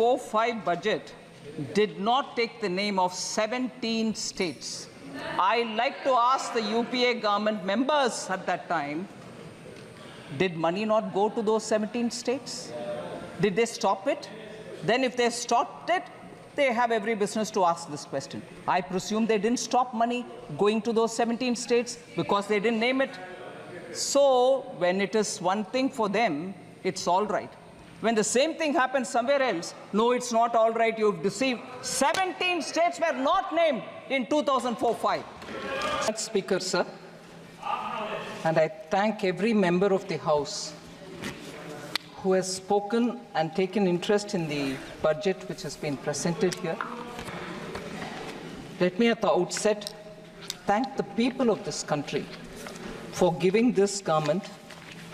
2004-05 budget did not take the name of 17 states. I like to ask the UPA government members at that time, did money not go to those 17 states? Did they stop it? Then if they stopped it, they have every business to ask this question. I presume they didn't stop money going to those 17 states because they didn't name it. So when it is one thing for them, it's all right. When the same thing happens somewhere else, no, it's not all right, you've deceived. 17 states were not named in 2004-05. Speaker, sir, and I thank every member of the House who has spoken and taken interest in the budget which has been presented here. Let me at the outset thank the people of this country for giving this government,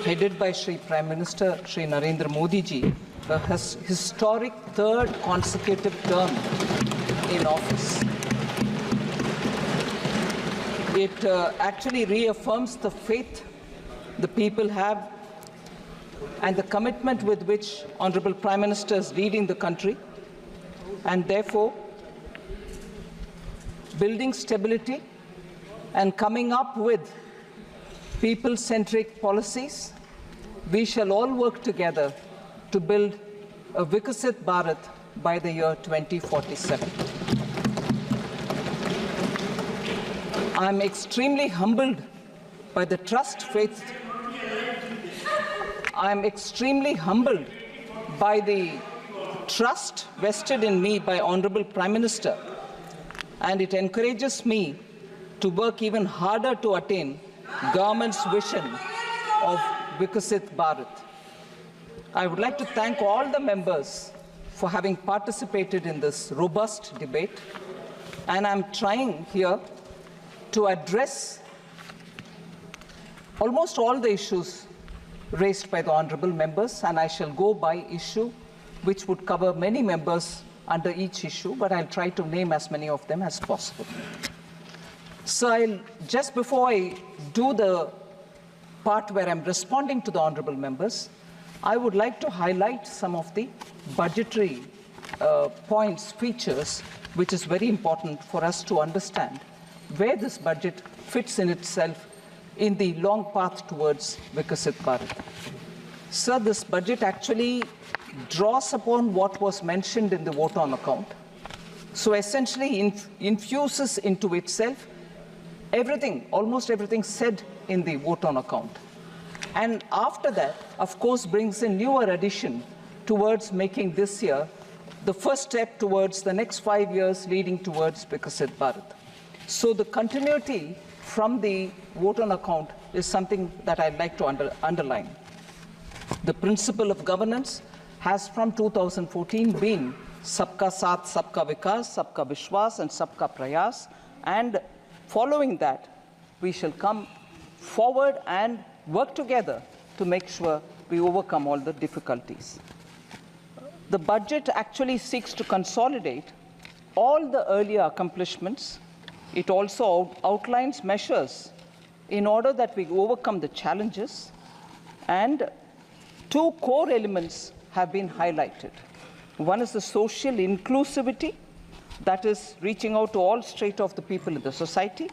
headed by Shri Prime Minister Shri Narendra Modi ji, a historic third consecutive term in office. It actually reaffirms the faith the people have and the commitment with which Honorable Prime Minister is leading the country, and therefore building stability and coming up with people-centric policies. We shall all work together to build a Vikasit Bharat by the year 2047. I am extremely humbled by the I am extremely humbled by the trust vested in me by Honorable Prime Minister, and it encourages me to work even harder to attain government's vision of Vikasit Bharat. I would like to thank all the members for having participated in this robust debate, and I'm trying here to address almost all the issues raised by the honorable members, and I shall go by issue, which would cover many members under each issue, but I'll try to name as many of them as possible. So just before I do the part where I'm responding to the honorable members, I would like to highlight some of the budgetary points, features, which is very important for us to understand where this budget fits in itself in the long path towards Vikasit Bharat. Sir, this budget actually draws upon what was mentioned in the vote on account. So essentially infuses into itself everything, almost everything said in the vote on account. And after that, of course, brings a newer addition towards making this year the first step towards the next 5 years leading towards Vikasit Bharat. So the continuity from the vote on account is something that I'd like to underline. The principle of governance has from 2014 been Sabka Saath, Sabka Vikas, Sabka Vishwas, and Sabka Prayas. And following that, we shall come forward and work together to make sure we overcome all the difficulties. The budget actually seeks to consolidate all the earlier accomplishments. It also outlines measures in order that we overcome the challenges, and two core elements have been highlighted. One is the social inclusivity, that is reaching out to all strata of the people in the society,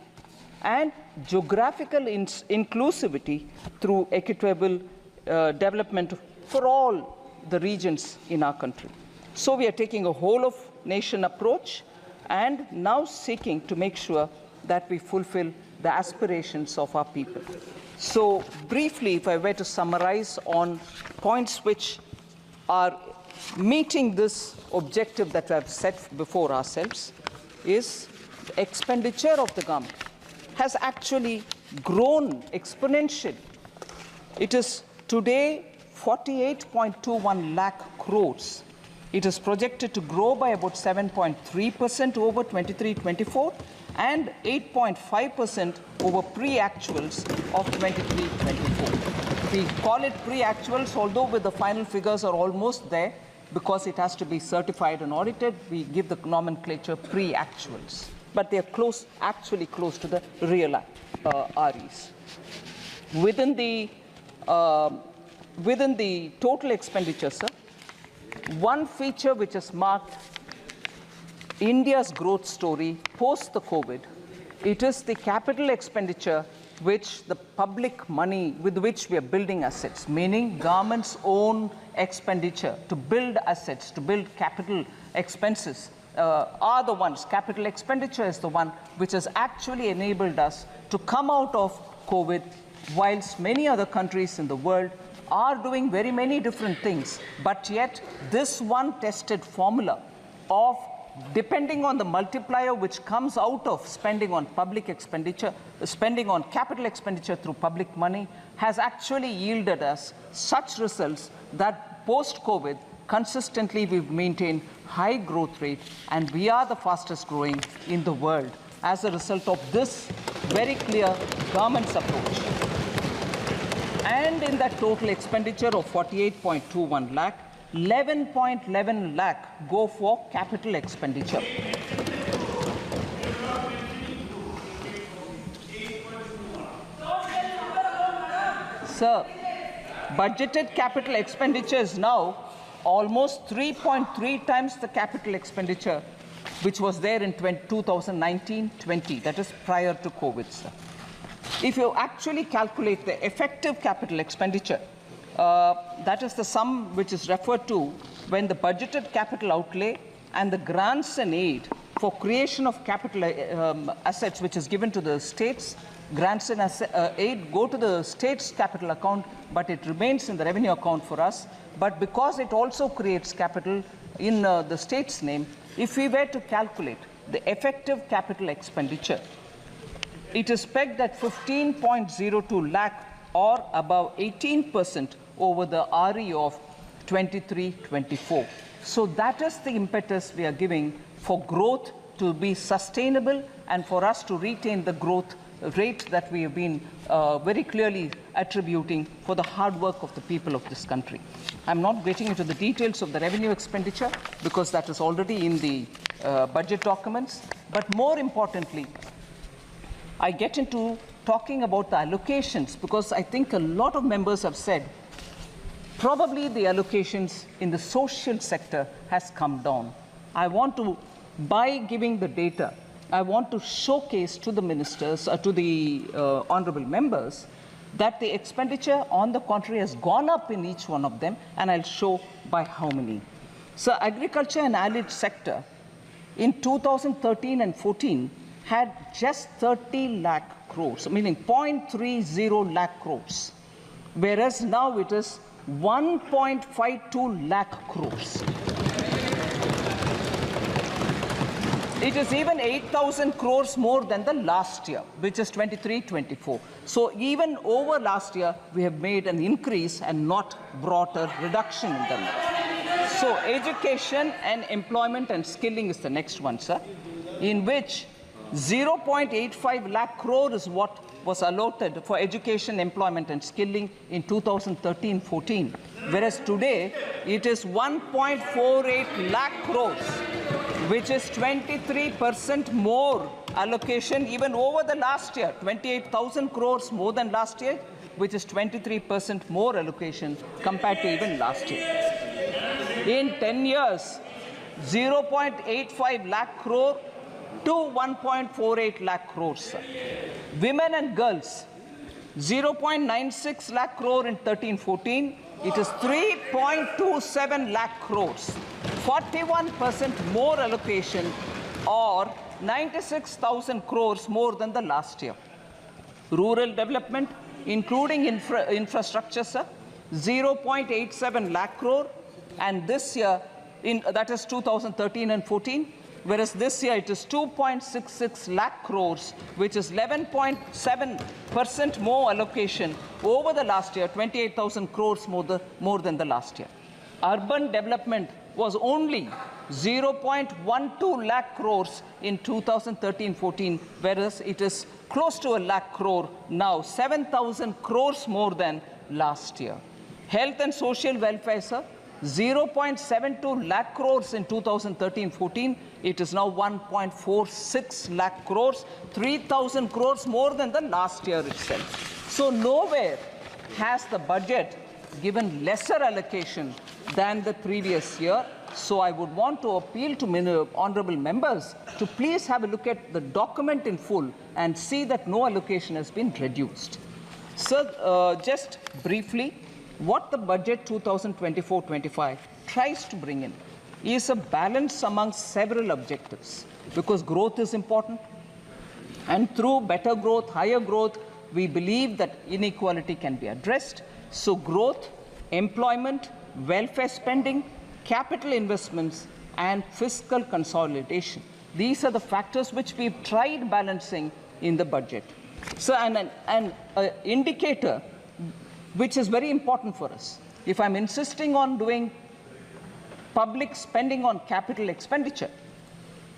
and geographical inclusivity through equitable development for all the regions in our country. So we are taking a whole of nation approach and now seeking to make sure that we fulfill the aspirations of our people. So briefly, if I were to summarize on points which are meeting this objective that we have set before ourselves, is the expenditure of the government has actually grown exponentially. It is today 48.21 lakh crores. It is projected to grow by about 7.3% over 23-24 and 8.5% over pre-actuals of 23-24. We call it pre-actuals, although with the final figures are almost there because it has to be certified and audited. We give the nomenclature pre-actuals, but they are close, actually close to the real REs. Within the total expenditure, sir, one feature which has marked India's growth story post the COVID, it is the capital expenditure which the public money with which we are building assets, meaning government's own expenditure to build assets, to build capital expenses, are the ones, capital expenditure is the one which has actually enabled us to come out of COVID, whilst many other countries in the world are doing very many different things. But yet, this one tested formula of depending on the multiplier which comes out of spending on public expenditure, spending on capital expenditure through public money, has actually yielded us such results that post-COVID, consistently we've maintained high growth rate, and we are the fastest growing in the world as a result of this very clear government's approach. And in that total expenditure of 48.21 lakh, 11.11 lakh go for capital expenditure. Sir, budgeted capital expenditure is now almost 3.3 times the capital expenditure which was there in 2019-20, that is prior to COVID, sir. If you actually calculate the effective capital expenditure, that is the sum which is referred to when the budgeted capital outlay and the grants and aid for creation of capital assets which is given to the states, grants and aid go to the state's capital account, but it remains in the revenue account for us. But because it also creates capital in the state's name, if we were to calculate the effective capital expenditure, it is pegged at 15.02 lakh or above 18% over the RE of 23-24. So that is the impetus we are giving for growth to be sustainable and for us to retain the growth rate that we have been very clearly attributing for the hard work of the people of this country. I'm not getting into the details of the revenue expenditure because that is already in the budget documents. But more importantly, I get into talking about the allocations because I think a lot of members have said probably the allocations in the social sector has come down. I want to, by giving the data, I want to showcase to the ministers, to the honorable members, that the expenditure on the contrary has gone up in each one of them, and I'll show by how many. So agriculture and allied sector in 2013 and 14 had just 30 lakh crores, meaning 0.30 lakh crores, whereas now it is 1.52 lakh crores. It is even 8,000 crores more than the last year, which is 23-24. So even over last year, we have made an increase and not brought a reduction in them. So education and employment and skilling is the next one, sir, in which 0.85 lakh crore is what was allotted for education, employment and skilling in 2013-14, whereas today it is 1.48 lakh crores, which is 23% more allocation even over the last year, 28,000 crores more than last year, which is 23% more allocation compared to even last year. In 10 years, 0.85 lakh crore to 1.48 lakh crores. Women and girls, 0.96 lakh crore in 13-14. It is 3.27 lakh crores, 41% more allocation, or 96,000 crores more than the last year. Rural development, including infrastructure, sir, 0.87 lakh crore, and this year, that is 2013 and 14, whereas this year it is 2.66 lakh crores, which is 11.7% more allocation over the last year, 28,000 crores more than the last year. Urban development was only 0.12 lakh crores in 2013-14, whereas it is close to a lakh crore now, 7,000 crores more than last year. Health and social welfare, sir, 0.72 lakh crores in 2013-14. It is now 1.46 lakh crores, 3,000 crores more than the last year itself. So nowhere has the budget given lesser allocation than the previous year. So I would want to appeal to honourable members to please have a look at the document in full and see that no allocation has been reduced. So just briefly, what the budget 2024-25 tries to bring in is a balance among several objectives, because growth is important, and through better growth, higher growth, we believe that inequality can be addressed. So growth, employment, welfare spending, capital investments, and fiscal consolidation. These are the factors which we've tried balancing in the budget. So an indicator which is very important for us. If I'm insisting on doing public spending on capital expenditure,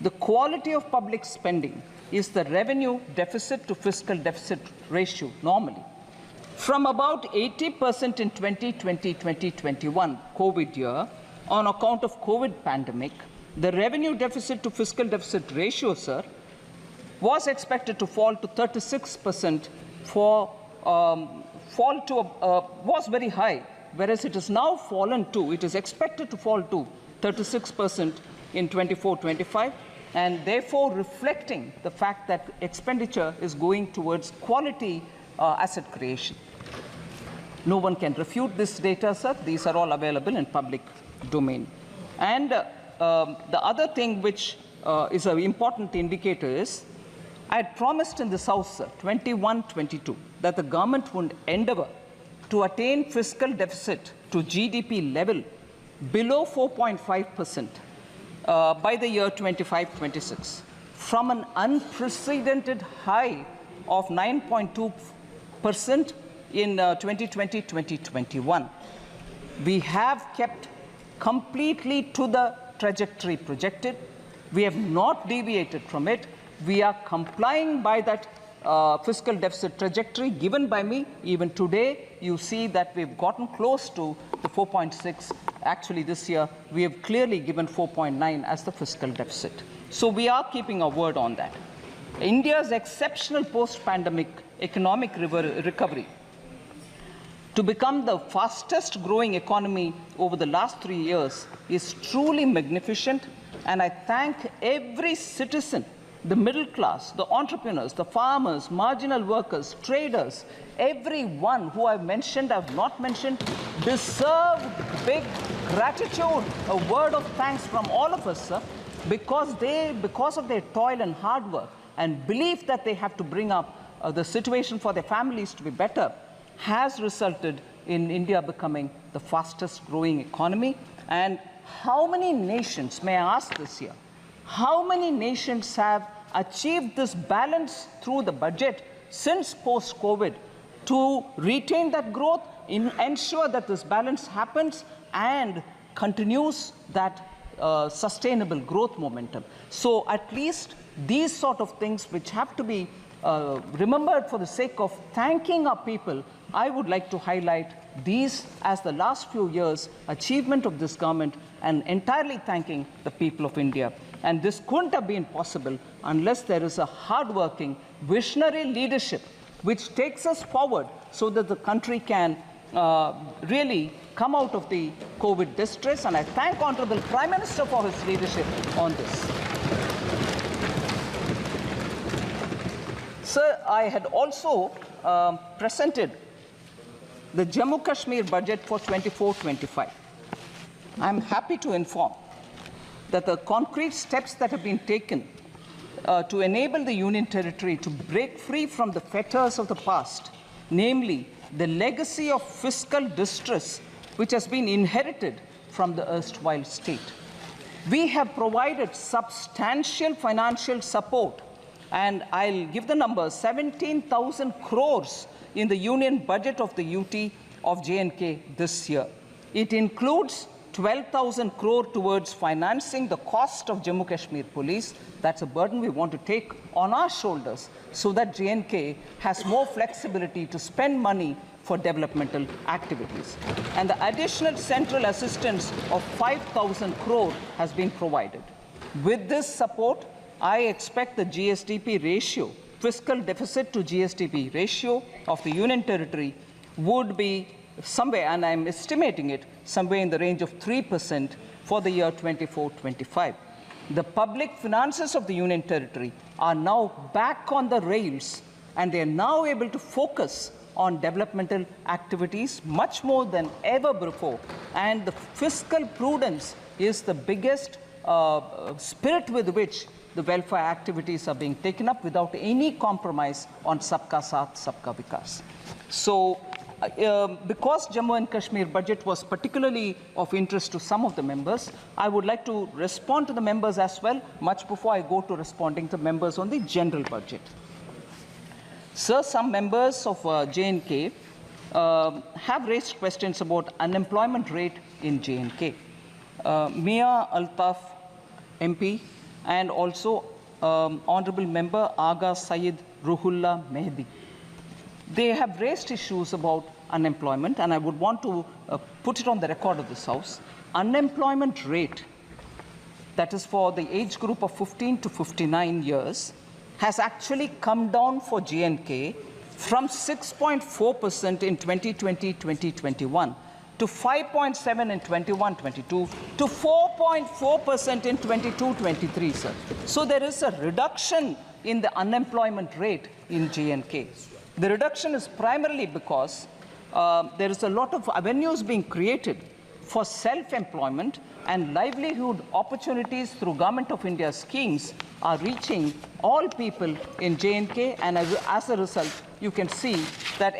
the quality of public spending is the revenue deficit to fiscal deficit ratio normally. From about 80% in 2020-2021 COVID year, on account of COVID pandemic, the revenue deficit to fiscal deficit ratio, sir, was expected to fall to 36% was very high, whereas it has now fallen to, it is expected to fall to 36% in 24-25, and therefore reflecting the fact that expenditure is going towards quality asset creation. No one can refute this data, sir. These are all available in public domain. And the other thing which is an important indicator is, I had promised in this House, sir, 21-22, that the government would endeavour to attain fiscal deficit to GDP level below 4.5% by the year 25-26, from an unprecedented high of 9.2% in 2020-2021. We have kept completely to the trajectory projected. We have not deviated from it. We are complying by that fiscal deficit trajectory given by me. Even today, you see that we've gotten close to the 4.6. Actually, this year, we have clearly given 4.9 as the fiscal deficit. So we are keeping our word on that. India's exceptional post-pandemic economic recovery to become the fastest growing economy over the last 3 years is truly magnificent. And I thank every citizen, the middle class, the entrepreneurs, the farmers, marginal workers, traders, everyone who I've mentioned, I've not mentioned, deserve big gratitude, a word of thanks from all of us, sir, because of their toil and hard work and belief that they have to bring up the situation for their families to be better, has resulted in India becoming the fastest growing economy. And how many nations, may I ask this year, how many nations have achieved this balance through the budget since post-COVID to retain that growth, ensure that this balance happens and continues that sustainable growth momentum? So at least these sort of things which have to be remembered for the sake of thanking our people, I would like to highlight these as the last few years' achievement of this government and entirely thanking the people of India. And this couldn't have been possible unless there is a hard-working, visionary leadership which takes us forward so that the country can really come out of the COVID distress. And I thank Honorable Prime Minister for his leadership on this. Sir, I had also presented the Jammu Kashmir budget for 24-25. I'm happy to inform that the concrete steps that have been taken to enable the Union Territory to break free from the fetters of the past, namely the legacy of fiscal distress which has been inherited from the erstwhile state. We have provided substantial financial support, and I'll give the number, 17,000 crores in the union budget of the UT of J&K this year. It includes 12,000 crore towards financing the cost of Jammu Kashmir Police. That's a burden we want to take on our shoulders so that J&K has more flexibility to spend money for developmental activities. And the additional central assistance of 5,000 crore has been provided. With this support, I expect the GSDP ratio, fiscal deficit to GSDP ratio of the Union Territory would be somewhere, and I'm estimating it, somewhere in the range of 3% for the year 24-25. The public finances of the Union Territory are now back on the rails, and they are now able to focus on developmental activities much more than ever before. And the fiscal prudence is the biggest spirit with which the welfare activities are being taken up without any compromise on Sabka Saath, Sabka Vikas. So, because Jammu and Kashmir budget was particularly of interest to some of the members, I would like to respond to the members as well, much before I go to responding to members on the general budget. Sir, some members of J&K have raised questions about unemployment rate in J&K. Mia Altaf MP and also Honorable Member Aga Syed Ruhullah Mehdi. They have raised issues about unemployment, and I would want to put it on the record of this House. Unemployment rate, that is for the age group of 15 to 59 years, has actually come down for J&K from 6.4% in 2020-2021 to 5.7% in 21-22 to 4.4% in 22-23, sir. So there is a reduction in the unemployment rate in J&K. The reduction is primarily because there is a lot of avenues being created for self-employment, and livelihood opportunities through Government of India schemes are reaching all people in J&K, and as a result, you can see that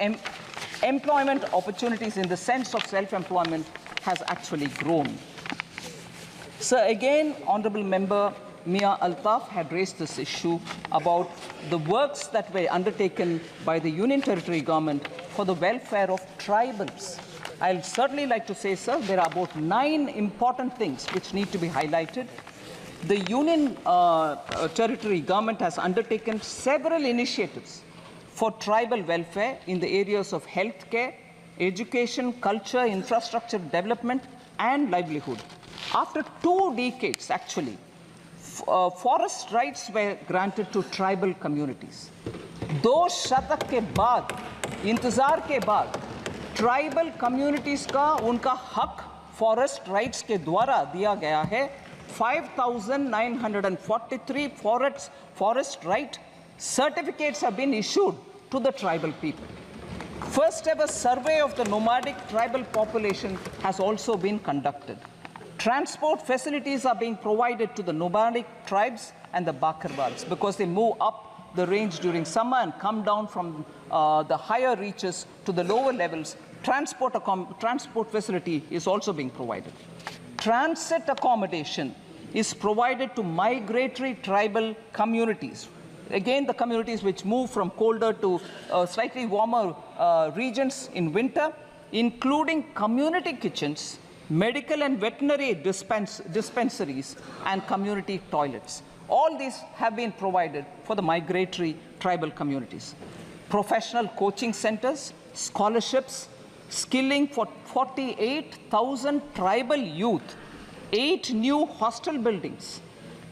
employment opportunities in the sense of self-employment has actually grown. So again, Honorable Member Mia Altaf had raised this issue about the works that were undertaken by the Union Territory government for the welfare of tribals. I'll certainly like to say, sir, there are about 9 important things which need to be highlighted. The Union Territory government has undertaken several initiatives for tribal welfare in the areas of healthcare, education, culture, infrastructure development, and livelihood. After 2 decades, actually, forest rights were granted to tribal communities. 2 शतक के बाद, इंतजार के बाद, tribal communities का उनका हक forest rights के द्वारा दिया गया है. 5,943 forest right certificates have been issued to the tribal people. First ever survey of the nomadic tribal population has also been conducted. Transport facilities are being provided to the nomadic tribes and the Bakarwals because they move up the range during summer and come down from the higher reaches to the lower levels. Transport facility is also being provided. Transit accommodation is provided to migratory tribal communities. Again, the communities which move from colder to slightly warmer regions in winter, including community kitchens, medical and veterinary dispensaries, and community toilets. All these have been provided for the migratory tribal communities. Professional coaching centers, scholarships, skilling for 48,000 tribal youth, 8 new hostel buildings,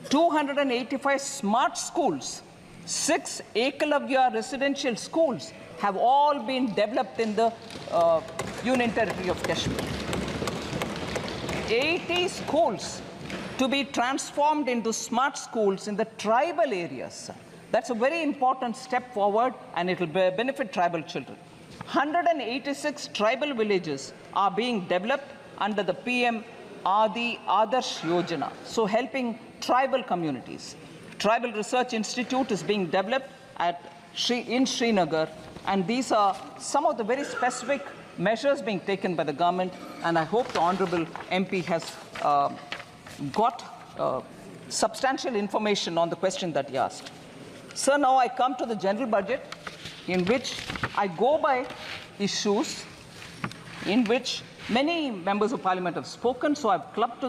285 smart schools, 6 Ekalavya residential schools have all been developed in the Union Territory of Kashmir. 80 schools to be transformed into smart schools in the tribal areas. That's a very important step forward, and it will benefit tribal children. 186 tribal villages are being developed under the PM Adi Adarsh Yojana, so helping tribal communities. Tribal Research Institute is being developed in Srinagar, and these are some of the very specific measures being taken by the government, and I hope the Honourable MP has got substantial information on the question that he asked. Sir, now I come to the general budget, in which I go by issues in which many members of parliament have spoken, so I've clubbed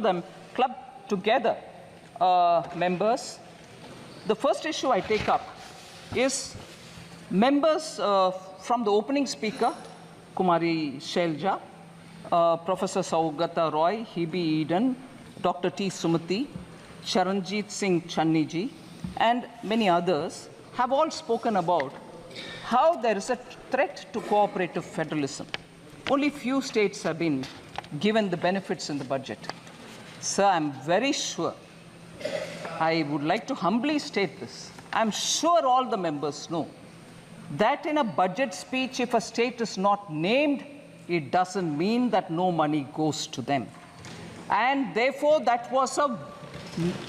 together members. The first issue I take up is members from the opening speaker, Kumari Shelja, Professor Saugata Roy, Hebe Eden, Dr. T. Sumati, Charanjit Singh Channiji, and many others have all spoken about how there is a threat to cooperative federalism. only few states have been given the benefits in the budget. Sir, I'm very sure, I would like to humbly state this, I'm sure all the members know that in a budget speech, if a state is not named, it doesn't mean that no money goes to them. And therefore, that was a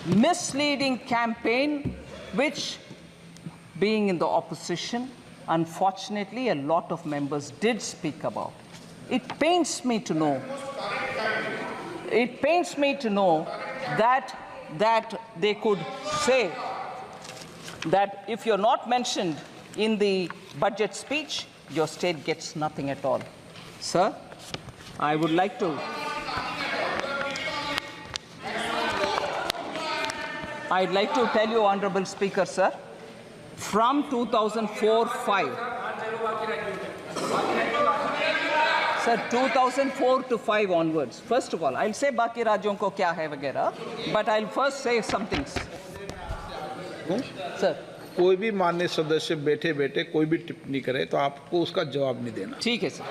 misleading campaign, which, being in the opposition, unfortunately, a lot of members did speak about. It pains me to know. It pains me to know that they could say that if you're not mentioned in the budget speech, your state gets nothing at all. Sir, I would like to. I'd like to tell you, Honorable Speaker, sir, from 2004-5, sir, 2004 to 5 onwards. First of all, I'll say बाकी राज्यों को क्या है वगैरह, but I'll first say some things. Sir, कोई भी माननीय सदस्य बैठे बैठे कोई भी टिप्पणी करे तो आपको उसका जवाब नहीं देना। ठीक है sir.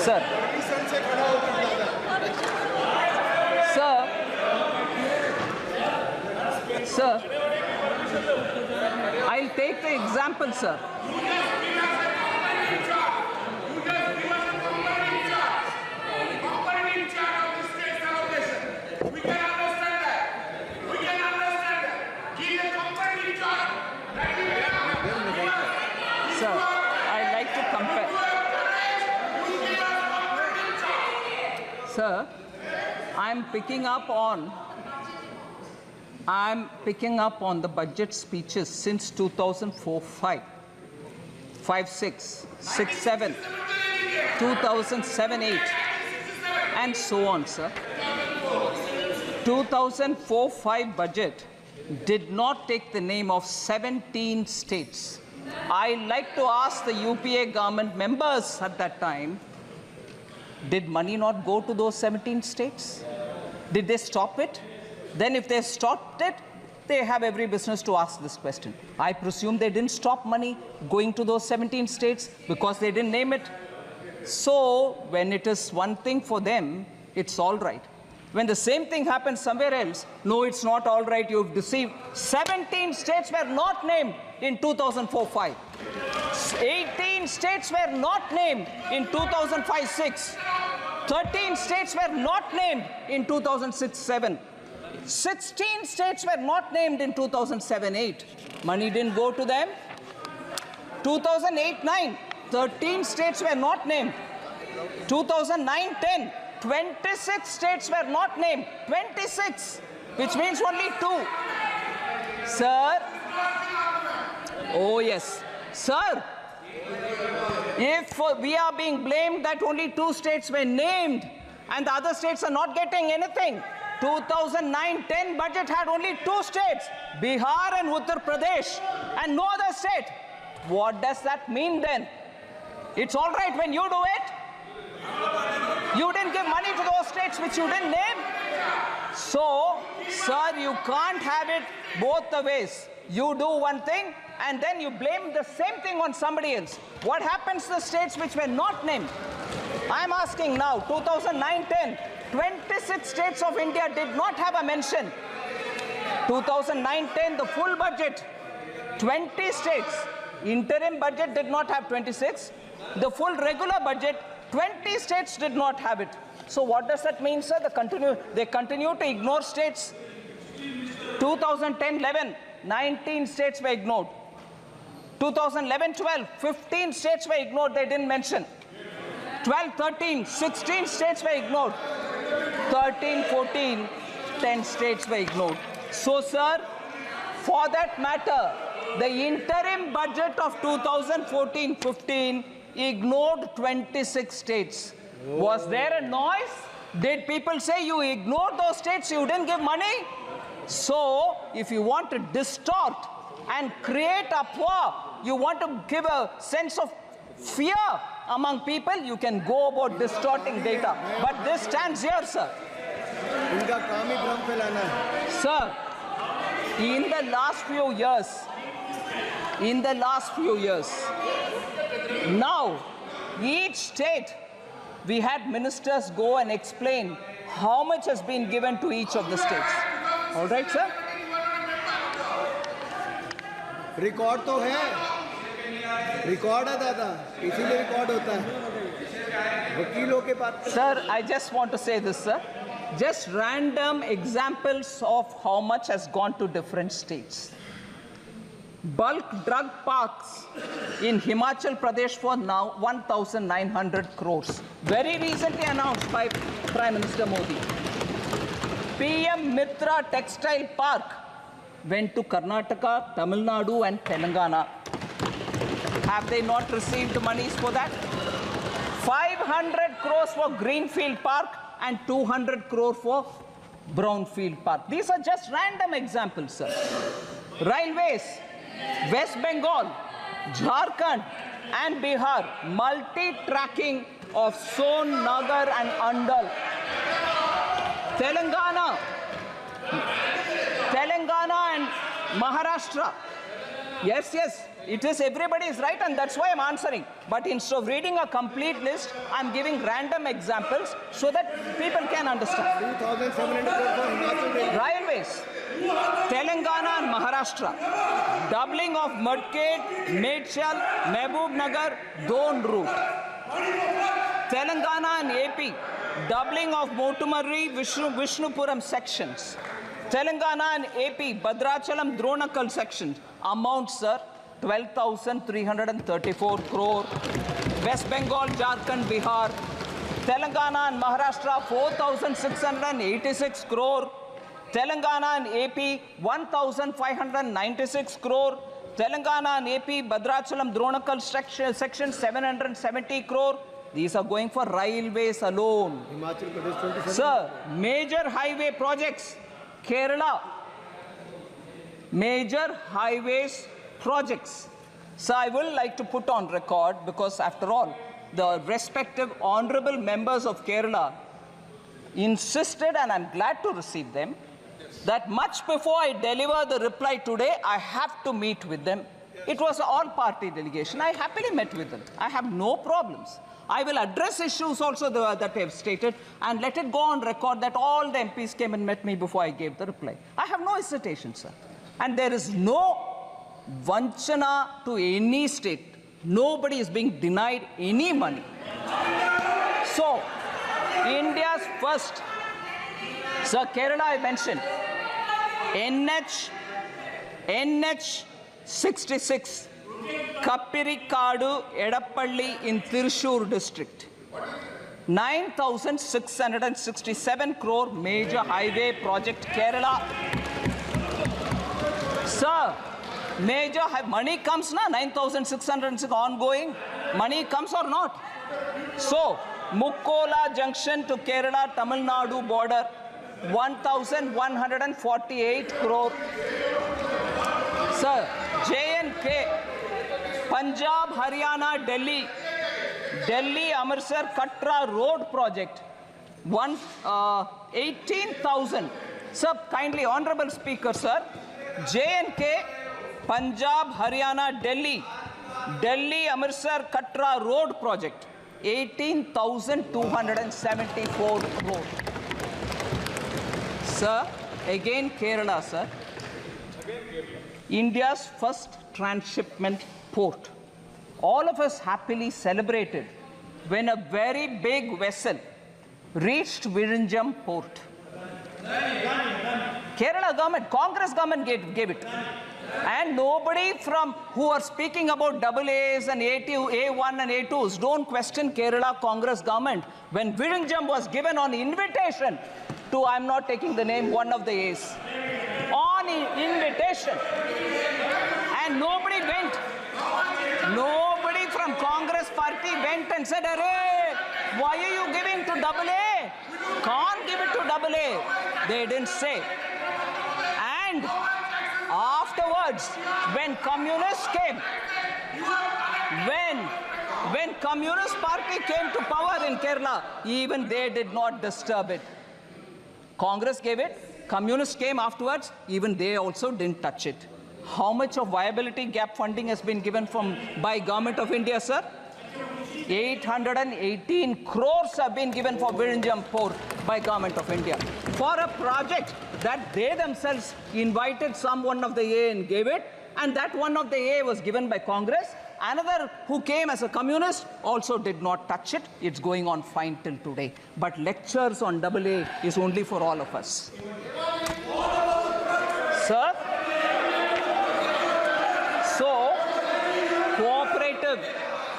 Sir, Sir, I'll take the example, sir. Sir, I'd like to compare. Sir, I'm picking up on the budget speeches since 2004-5, 5-6, 6-7, 2007-8, and so on, sir. 2004-5 budget did not take the name of 17 states. I'd like to ask the UPA government members at that time, did money not go to those 17 states? Did they stop it? Then if they stopped it, they have every business to ask this question. I presume they didn't stop money going to those 17 states because they didn't name it. So when it is one thing for them, it's all right. When the same thing happens somewhere else, no, it's not all right, you've deceived. 17 states were not named in 2004-5. 18 states were not named in 2005-6. 13 states were not named in 2006-7. 16 states were not named in 2007-8. Money didn't go to them. 2008-9, 13 states were not named. 2009-10, 26 states were not named. 26, which means only 2. Sir, oh yes, sir, if we are being blamed that only 2 states were named and the other states are not getting anything, 2009-10 budget had only 2 states, Bihar and Uttar Pradesh, and no other state. What does that mean then? It's all right when you do it. You didn't give money to those states which you didn't name. So, sir, you can't have it both the ways. You do one thing and then you blame the same thing on somebody else. What happens to the states which were not named? I'm asking now, 2009-10, 26 states of India did not have a mention. 2009-10, the full budget, 20 states. Interim budget did not have 26. The full regular budget, 20 states did not have it. So what does that mean, sir? They continue to ignore states. 2010-11, 19 states were ignored. 2011-12, 15 states were ignored, they didn't mention. 12-13, 16 states were ignored. 13-14, 10 states were ignored. So, sir, for that matter, the interim budget of 2014-15 ignored 26 states. Was there a noise? Did people say you ignored those states, you didn't give money? So, if you want to distort and create uproar, you want to give a sense of fear among people, you can go about distorting data. But this stands here, sir. Sir, in the last few years, Now, each state, we had ministers go and explain how much has been given to each of the states. All right, sir? Record तो है, record है दादा, इसीलिए record होता है वकीलों के पास. Sir, I just want to say this, sir. Just random examples of how much has gone to different states. Bulk drug parks in Himachal Pradesh for now 1,900 crores. Very recently announced by Prime Minister Modi. PM Mitra Textile Park went to Karnataka, Tamil Nadu and Telangana. Have they not received monies for that? 500 crores for Greenfield Park and 200 crore for Brownfield Park. These are just random examples, sir. Railways, West Bengal, Jharkhand and Bihar, multi-tracking of Son, Nagar and Andal. Telangana and Maharashtra. Yes, it is, everybody is right and that's why I'm answering. But instead of reading a complete list, I'm giving random examples so that people can understand. 2,700 crore for Himachal Railway. Railways, Telangana and Maharashtra, doubling of Mudked, Medchal, Mehboob Nagar, Don route. Telangana and AP, doubling of Motumarri, Vishnupuram sections. Telangana and AP, Bhadrachalam, Dronakal sections. Amount, sir, 12,334 crore. West Bengal, Jharkhand, Bihar. Telangana and Maharashtra, 4,686 crore. Telangana and AP, 1,596 crore. Telangana and AP, Bhadrachalam, Dronakal section, 770 crore. These are going for railways alone. Himachal Pradesh 27. Sir, major highway projects, Kerala, major highways projects. So I will like to put on record, because after all, the respective honorable members of Kerala insisted, and I'm glad to receive them, that much before I deliver the reply today, I have to meet with them. It was an all-party delegation. I happily met with them. I have no problems. I will address issues also that I have stated and let it go on record that all the MPs came and met me before I gave the reply. I have no hesitation, sir. And there is no vanchana to any state. Nobody is being denied any money. So, India's first, sir, Kerala I mentioned, NH 66, Kappirikadu, Edappalli in Thrissur district. 9,667 crore major highway project, Kerala. Sir, major money comes now, 9,606 ongoing. Money comes or not? So, Mukkola junction to Kerala, Tamil Nadu border, 1,148 crore. Sir, J&K, Punjab, Haryana, Delhi, Amritsar, Katra road project, 18,000. Sir, kindly, honorable speaker, sir, J&K, Punjab, Haryana, Delhi, Amritsar, Katra road project, 18,274 crore. Sir, again Kerala, sir. India's first transshipment port. All of us happily celebrated when a very big vessel reached Virinjam port. Kerala government, Congress government gave it. And nobody from who are speaking about AAs and A2, A1 and A2s don't question Kerala Congress government when Virinjam was given on invitation to, I'm not taking the name, one of the A's. On invitation. And nobody went. Nobody from Congress party went and said, "Arey, why are you giving to AA? Can't give it to AA." They didn't say. And afterwards, when communists came, when Communist Party came to power in Kerala, even they did not disturb it. Congress gave it, communists came afterwards, even they also didn't touch it. How much of viability gap funding has been given by Government of India, sir? 818 crores have been given for Virinjam Port by Government of India for a project that they themselves invited someone of the A and gave it, and that one of the A was given by Congress. Another who came as a communist also did not touch it. It's going on fine till today. But lectures on AA is only for all of us. Sir? So, cooperative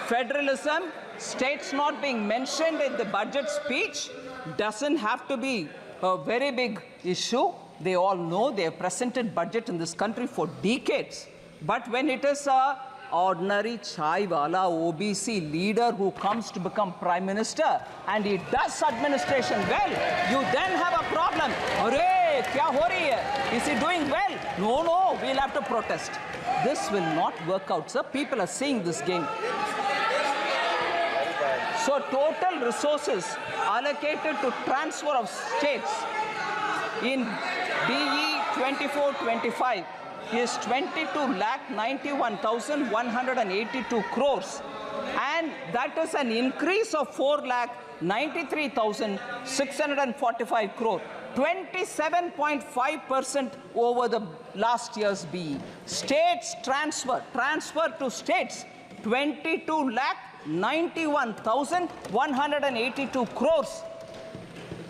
federalism, states not being mentioned in the budget speech, doesn't have to be a very big issue. They all know they have presented budget in this country for decades. But when it is a ordinary chai wala OBC leader who comes to become prime minister and he does administration well, you then have a problem. Arey, kya ho rahi hai? Is he doing well? No, we'll have to protest. This will not work out, sir. People are seeing this game. So total resources allocated to transfer of states in BE 24-25 is 22,91,182 crores, and that is an increase of 4,93,645 crore, 27.5% over the last year's BE. States transfer to states 22,91,182 crores.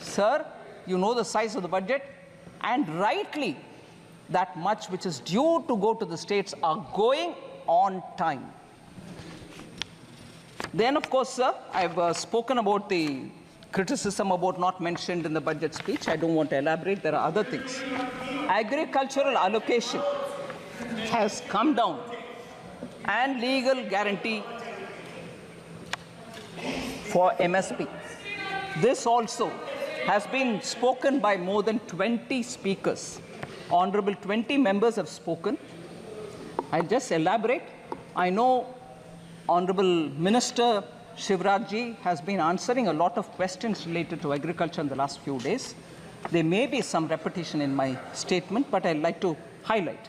Sir, you know the size of the budget, and rightly that much which is due to go to the states are going on time. Then, of course, sir, I've spoken about the criticism about not mentioned in the budget speech. I don't want to elaborate. There are other things. Agricultural allocation has come down, and legal guarantee for MSP. This also has been spoken by more than 20 speakers. Honorable 20 members have spoken. I'll just elaborate. I know Honorable Minister Shivraj Ji has been answering a lot of questions related to agriculture in the last few days. There may be some repetition in my statement, but I'd like to highlight.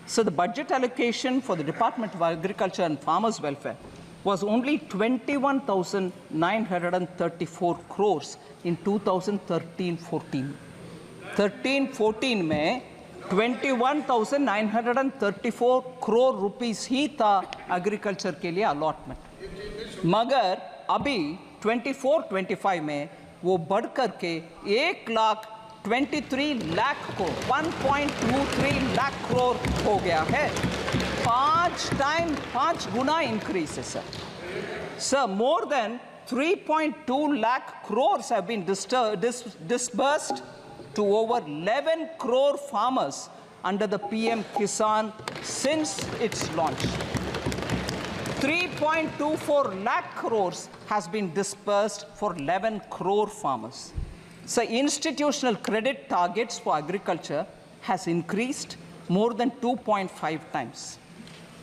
So the budget allocation for the Department of Agriculture and Farmers Welfare was only 21,934 crores in 2013-14. 13-14 में 21,934 crore rupees ही था agriculture के लिए allotment. मगर अभी 24-25 में वो बढ़ करके 1,23 लाख को 1.23 लाख crore हो गया है. 5 गुना increase है sir. Sir, more than 3.2 lakh crores have been disbursed to over 11 crore farmers under the PM Kisan since its launch. 3.24 lakh crores has been disbursed for 11 crore farmers. So institutional credit targets for agriculture has increased more than 2.5 times.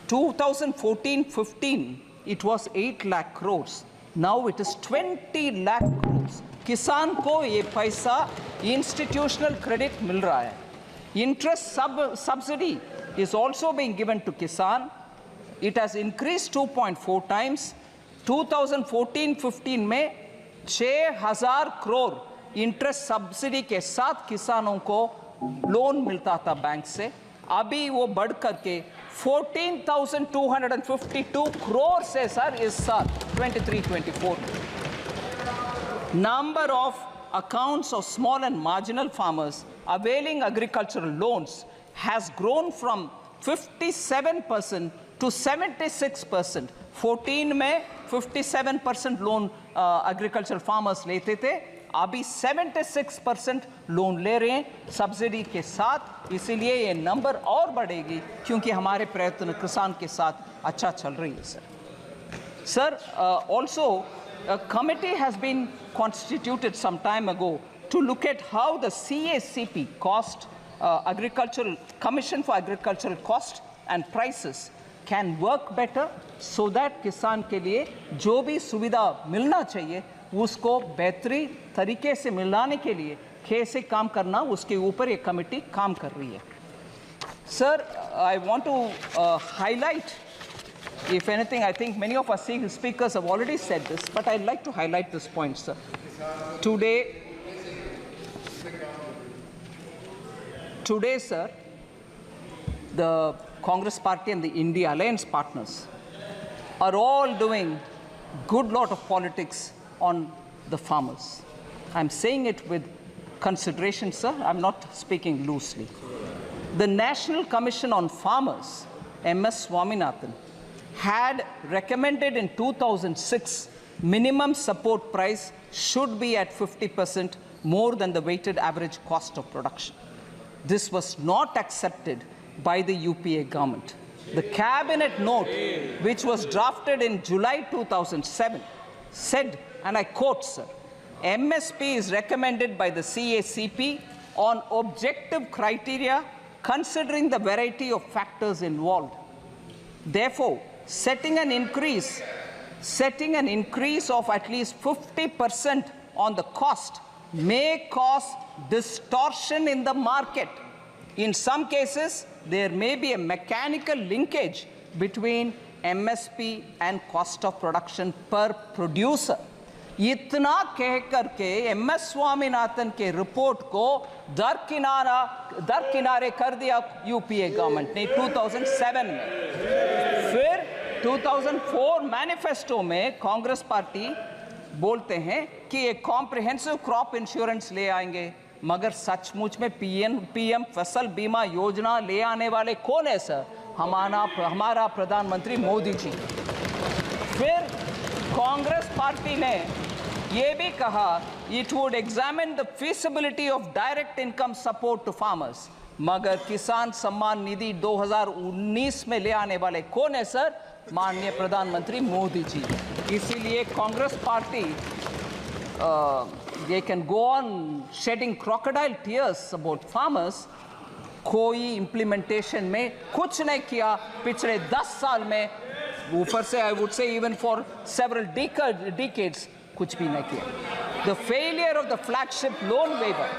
2014-15, it was 8 lakh crores. Now it is 20 lakh crores. किसान को ये पैसा institutional credit मिल रहा है. Interest subsidy is also being given to kisan. It has increased 2.4 times. 2014-15 में 6,000 crore interest subsidy के साथ किसानों को लोन मिलता था बैंक से. अभी वो बढ़ करके 14,252 crore से सर इस साल 23-24. Number of accounts of small and marginal farmers availing agricultural loans has grown from 57% to 76%. 14 में 57% लोन agricultural farmers लेते थे. अभी 76% लोन ले रहे हैं सब्सिडी के साथ. इसीलिए ये नंबर और बढ़ेगी क्योंकि हमारे प्रयत्न किसान के साथ अच्छा चल रही है sir. Sir, also a committee has been constituted some time ago to look at how the CACP cost, agricultural commission for agricultural cost and prices can work better so that किसान के लिए जो भी सुविधा मिलना चाहिए उसको बेहतरी तरीके से मिलाने के लिए कैसे काम करना उसके ऊपर एक कमेटी काम कर रही है. Sir, I want to highlight If anything, I think many of our speakers have already said this, but I'd like to highlight this point, sir. Today, sir, the Congress Party and the India Alliance partners are all doing good lot of politics on the farmers. I'm saying it with consideration, sir. I'm not speaking loosely. The National Commission on Farmers, MS Swaminathan, had recommended in 2006 minimum support price should be at 50% more than the weighted average cost of production. This was not accepted by the UPA government. The cabinet note, which was drafted in July 2007, said, and I quote, sir, MSP is recommended by the CACP on objective criteria considering the variety of factors involved. Therefore, setting an increase of at least 50% on the cost may cause distortion in the market. In some cases, there may be a mechanical linkage between MSP and cost of production per producer. इतना कह करके MS Swaminathan के report को दरकिनारे कर दिया UPA government ने 2007 में। फिर 2004 मैनिफेस्टो में कांग्रेस पार्टी बोलते हैं कि एक कॉम्प्रिहेंसिव क्रॉप इंश्योरेंस ले आएंगे, मगर सचमुच में पीएम फसल बीमा योजना ले आने वाले कौन है सर? हमारा प्रधानमंत्री मोदी जी। फिर कांग्रेस पार्टी ने ये भी कहा it would examine the feasibility of direct income support to farmers, मगर किसान सम्मान निधि 2019 में ले आने वाले कौन है सर? माननीय प्रधानमंत्री मोदी जी। इसीलिए Congress party they can go on shedding crocodile tears about farmers, कोई implementation में कुछ नहीं किया पिछले 10 साल में, ऊपर से I would say even for several decades कुछ भी नहीं किया. The failure of the flagship loan waiver,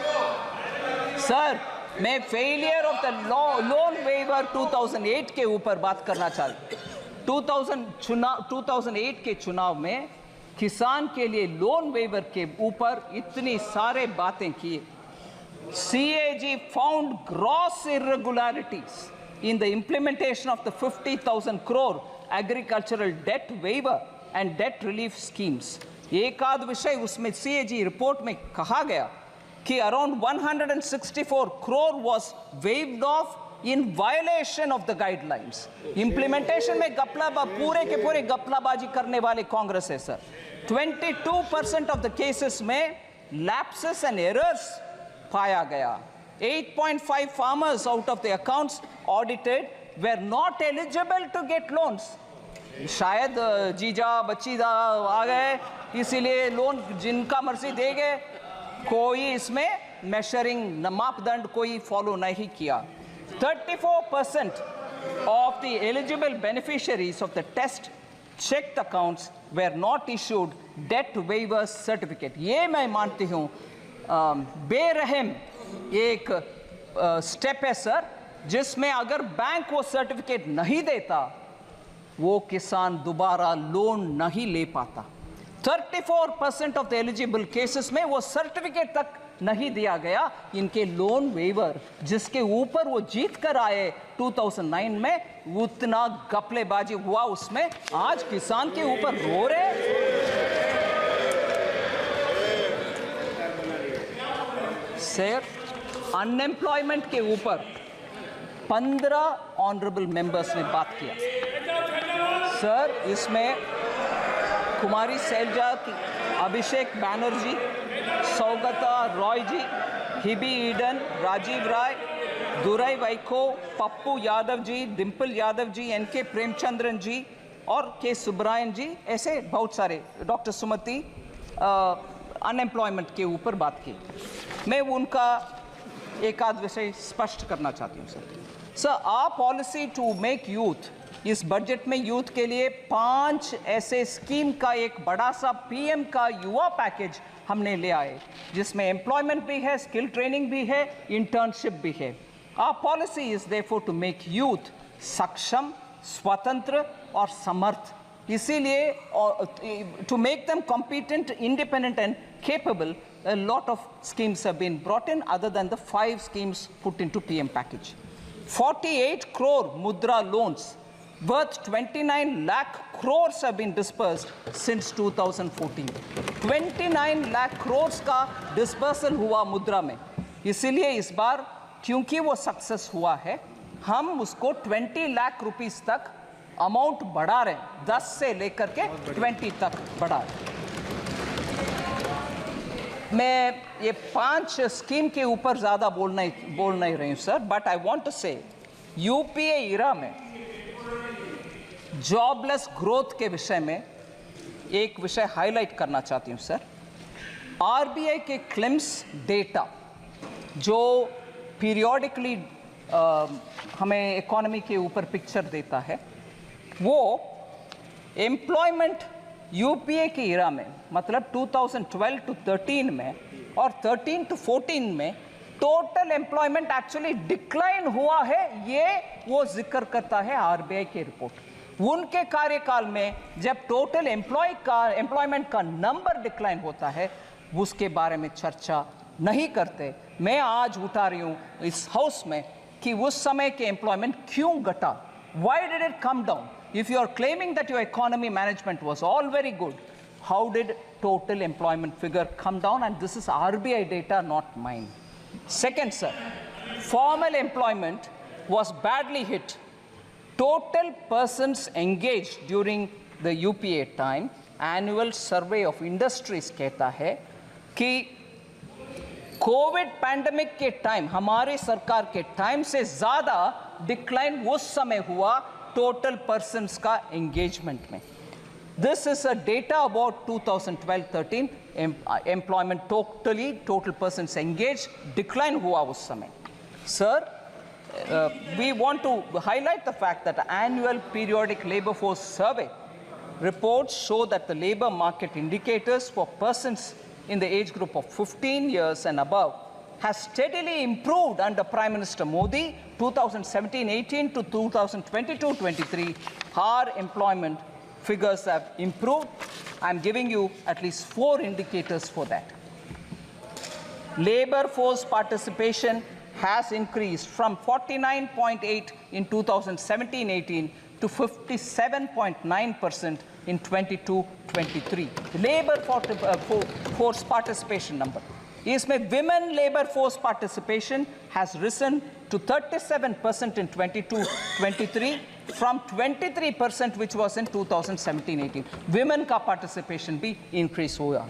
sir, मैं failure of the loan waiver 2008 के ऊपर बात करना चाहता हूँ. 2008 के चुनाव में किसान के लिए लोन वेवर के ऊपर इतनी सारे बातें किए. CAG found gross irregularities in the implementation of the 50,000 crore agricultural debt waiver and debt relief schemes. एक आध विषय उसमें CAG रिपोर्ट में कहा गया कि around 164 crore was waived off in violation of the guidelines. Implementation में पूरे के पूरे गपलाबाजी करने वाले कांग्रेस है सर. 22% of the cases में lapses and errors पाया गया. 8.5 farmers out of the accounts audited were not eligible to get loans. शायद जीजा बच्चीदा आ गए इसीलिए लोन जिनका मर्जी दे गए, कोई इसमें मेजरिंग मापदंड कोई फॉलो नहीं किया. 34% of the eligible beneficiaries of the test checked accounts were not issued debt waiver certificate. ये मैं मानती हूँ बेरहम एक स्टेप है सर, जिसमें अगर बैंक वो सर्टिफिकेट नहीं देता वो किसान दोबारा लोन नहीं ले पाता. 34% of the eligible cases में वो सर्टिफिकेट तक नहीं दिया गया. इनके लोन वेवर जिसके ऊपर वो जीत कर आए 2009 में, उतना गपलेबाजी हुआ उसमें, आज किसान के ऊपर रो रहे. सर, अनएम्प्लॉयमेंट के ऊपर 15 ऑनरेबल मेंबर्स ने बात किया. सर, इसमें कुमारी सैलजा, अभिषेक बैनर्जी, सौगता रॉय जी, हिबी ईडन, राजीव राय, दुराई वाइको, पप्पू यादव जी, डिम्पल यादव जी, एनके प्रेमचंद्रन जी और के सुब्रायन जी, ऐसे बहुत सारे, डॉक्टर सुमति, अनएम्प्लॉयमेंट के ऊपर बात की. मैं उनका एक आध विषय स्पष्ट करना चाहती हूँ sir. Sir, our policy to make youth, इस बजट में यूथ के लिए 5 ऐसे स्कीम का एक बड़ा सा पीएम का युवा पैकेज हमने ले आए, जिसमें एम्प्लॉयमेंट भी है, स्किल ट्रेनिंग भी है, इंटर्नशिप भी है. Our policy is therefore to make youth सक्षम, स्वतंत्र और समर्थ, इसीलिए to make them competent, independent and capable, a lot of schemes have been brought in other than the 5 schemes put into PM package. 48 crore mudra loans worth 29 lakh crores have been disbursed since 2014. 29 lakh crores का disbursal हुआ मुद्रा में, इसीलिए इस बार क्योंकि वो success हुआ है, हम उसको 20 लाख रुपीस तक अमाउंट बढ़ा रहे हैं, 10 से लेकर के 20 तक बढ़ा रहे हैं। मैं ये 5 स्कीम के ऊपर ज़्यादा बोल नहीं रही हूँ sir, but I want to say UPA era में जॉबलेस ग्रोथ के विषय में एक विषय हाईलाइट करना चाहती हूँ सर। आरबीआई के क्लेम्स डेटा जो पीरियोडिकली हमें इकोनॉमी के ऊपर पिक्चर देता है, वो एम्प्लॉयमेंट यूपीए के इरा में, मतलब 2012 to 13 में और 13 to 14 में टोटल एम्प्लॉयमेंट एक्चुअली डिक्लाइन हुआ है, ये वो जिक्र करता है आरबीआई की रिपोर्ट। उनके कार्यकाल में जब टोटल एम्प्लॉयमेंट का नंबर डिक्लाइन होता है, उसके बारे में चर्चा नहीं करते। मैं आज उठा रही हूँ इस हाउस में कि उस समय के एम्प्लॉयमेंट क्यों घटा, why did it come down? If you are claiming that your economy management was all very good, how did total employment figure come down? And this is RBI data, not mine. Second, sir, formal employment was badly hit. Total persons engaged during the UPA time, annual survey of industries कहता है कि Covid pandemic के time, हमारे सरकार के time से ज़्यादा decline उस समय हुआ टोटल पर्सन्स का एंगेजमेंट में। This is a data about 2012-13 employment total persons engage decline हुआ उस समय। Sir, we want to highlight the fact that the annual periodic labor force survey reports show that the labor market indicators for persons in the age group of 15 years and above has steadily improved under Prime Minister Modi, 2017-18 to 2022-23. Our employment figures have improved. I'm giving you at least 4 indicators for that. Labor force participation has increased from 49.8 in 2017-18 to 57.9% in 22-23. Labor force participation number. इसमें women labor force participation has risen to 37% in 22-23 from 23% which was in 2017-18. Women का participation भी increase हुआ.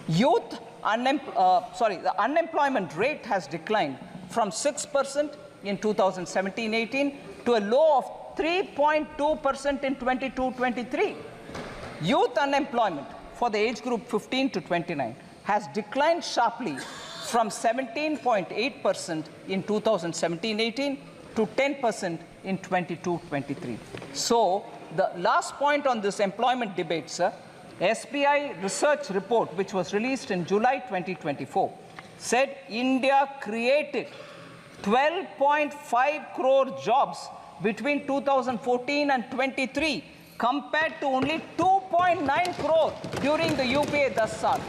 Youth the unemployment rate has declined from 6% in 2017-18 to a low of 3.2% in 22-23. Youth unemployment for the age group 15 to 29 has declined sharply from 17.8% in 2017-18 to 10% in 22-23. So the last point on this employment debate, sir, SBI research report, which was released in July 2024, said India created 12.5 crore jobs between 2014 and 23 compared to only 2.9 crore during the UPA 10 साल.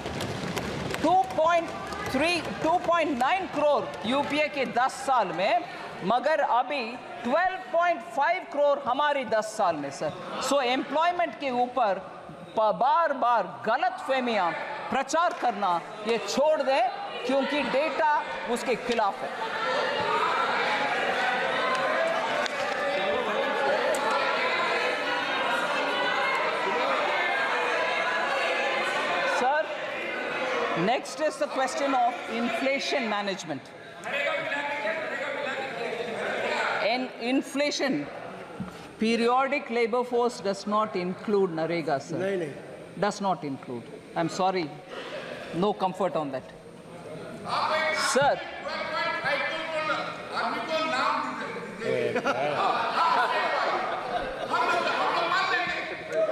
2.9 crore UPA के 10 साल में, मगर अभी 12.5 crore हमारी 10 साल में sir. So employment के ऊपर बार बार गलत फहमियां प्रचार करना ये छोड़ दें, क्योंकि डेटा उसके खिलाफ है. Sir, next is the question of inflation management. In inflation, periodic labor force does not include Narega, sir. नहीं. Does not include. I'm sorry. No comfort on that. Sir.